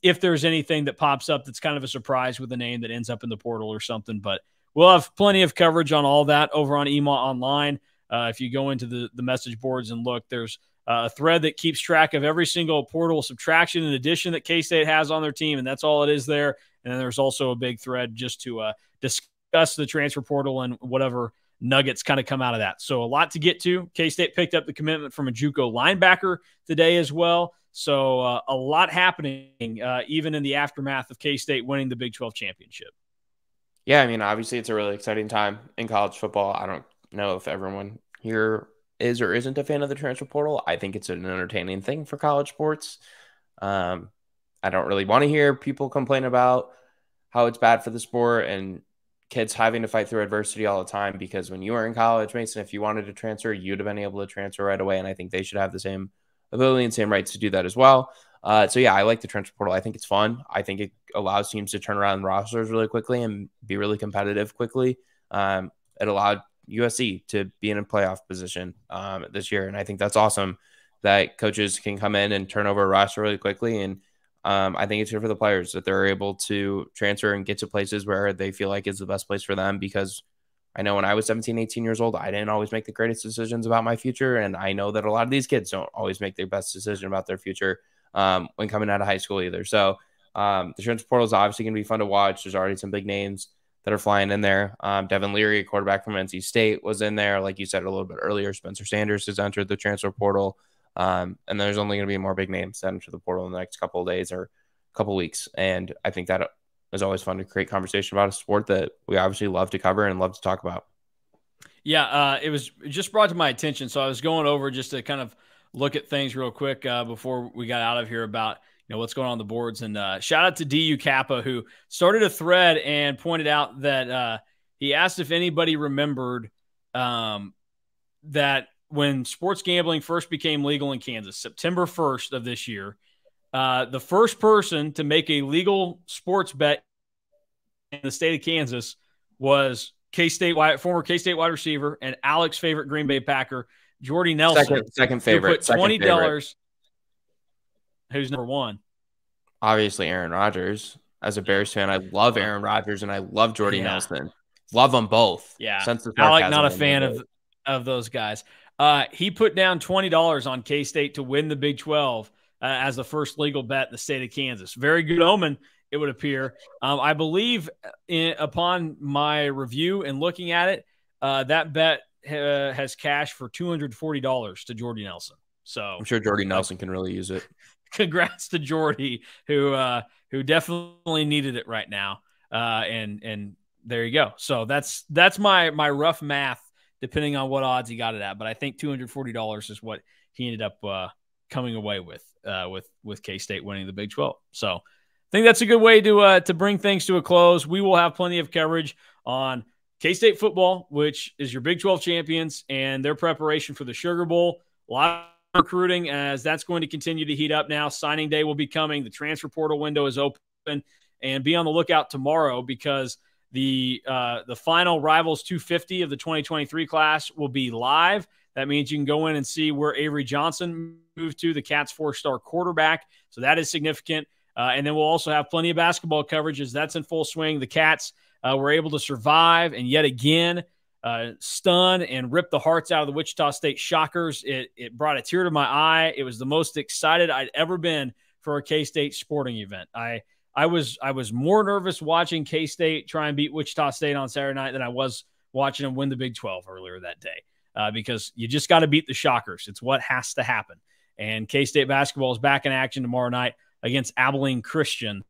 Speaker 1: if there's anything that pops up that's kind of a surprise with a name that ends up in the portal or something. But we'll have plenty of coverage on all that over on EMAW Online. If you go into the message boards and look, there's a thread that keeps track of every single portal subtraction and addition that K-State has on their team, and that's all it is there. And then there's also a big thread just to discuss the transfer portal and whatever nuggets kind of come out of that. So a lot to get to. K-State picked up the commitment from a JUCO linebacker today as well. So a lot happening even in the aftermath of K-State winning the Big 12 championship.
Speaker 2: Yeah, I mean, obviously it's a really exciting time in college football. I don't know if everyone here is or isn't a fan of the transfer portal. I think it's an entertaining thing for college sports. I don't really want to hear people complain about how it's bad for the sport and kids having to fight through adversity all the time, because when you were in college, Mason, if you wanted to transfer, you'd have been able to transfer right away. And I think they should have the same ability and same rights to do that as well. So yeah, I like the transfer portal. I think it's fun. I think it allows teams to turn around rosters really quickly and be really competitive quickly. It allowed USC to be in a playoff position this year. And I think that's awesome that coaches can come in and turn over a roster really quickly. And I think it's good for the players that they're able to transfer and get to places where they feel like is the best place for them, because I know when I was 17, 18 years old, I didn't always make the greatest decisions about my future. And I know that a lot of these kids don't always make their best decision about their future when coming out of high school either. So the transfer portal is obviously going to be fun to watch. There's already some big names that are flying in there. Devin Leary, a quarterback from NC State, was in there. Like you said a little bit earlier, Spencer Sanders has entered the transfer portal. And there's only going to be more big names that enter the portal in the next couple of days or couple of weeks. And I think that is always fun to create conversation about a sport that we obviously love to cover and love to talk about.
Speaker 1: Yeah, it was just brought to my attention. So I was going over just to kind of look at things real quick before we got out of here about what's going on the boards. And shout out to DU Kappa, who started a thread and pointed out that he asked if anybody remembered that when sports gambling first became legal in Kansas, September 1st of this year, the first person to make a legal sports bet in the state of Kansas was former K-State wide receiver and Alec's favorite Green Bay Packer, Jordy Nelson.
Speaker 2: Second favorite.
Speaker 1: Who put $20. Who's number one?
Speaker 2: Obviously, Aaron Rodgers. As a Bears fan, I love Aaron Rodgers and I love Jordy Nelson. Love them both.
Speaker 1: Yeah, Alec not a fan of those guys. He put down $20 on K-State to win the Big 12 as the first legal bet in the state of Kansas. Very good omen, it would appear. I believe upon my review and looking at it, that bet has cashed for $240 to Jordy Nelson. So
Speaker 2: I'm sure Jordy Nelson can really use it.
Speaker 1: Congrats to Jordy, who definitely needed it right now. And there you go. So that's my rough math, depending on what odds he got it at. But I think $240 is what he ended up coming away with K-State winning the Big 12. So I think that's a good way to bring things to a close. We will have plenty of coverage on K-State football, which is your Big 12 champions, and their preparation for the Sugar Bowl. A lot of recruiting as that's going to continue to heat up now. Signing day will be coming. The transfer portal window is open, and be on the lookout tomorrow because the final Rivals 250 of the 2023 class will be live. That means you can go in and see where Avery Johnson moved to, the Cats 4-star quarterback. So that is significant. And then we'll also have plenty of basketball coverage as that's in full swing. The Cats were able to survive and yet again stun and rip the hearts out of the Wichita State Shockers. It brought a tear to my eye. It was the most excited I'd ever been for a K-State sporting event. I was more nervous watching K-State try and beat Wichita State on Saturday night than I was watching them win the Big 12 earlier that day, because you just got to beat the Shockers. It's what has to happen. And K-State basketball is back in action tomorrow night against Abilene Christian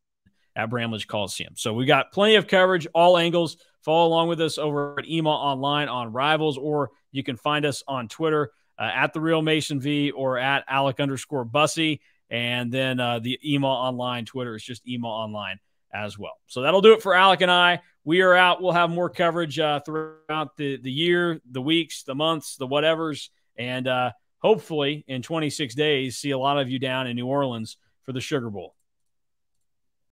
Speaker 1: at Bramlage Coliseum. So we got plenty of coverage, all angles. Follow along with us over at EMAW Online on Rivals, or you can find us on Twitter at The Real Mason V or at Alec_Busse. And then the EMAW Online Twitter is just EMAW Online as well. So that'll do it for Alec and I. We are out. We'll have more coverage throughout the year, the weeks, the months, the whatevers. And hopefully in 26 days, see a lot of you down in New Orleans for the Sugar Bowl.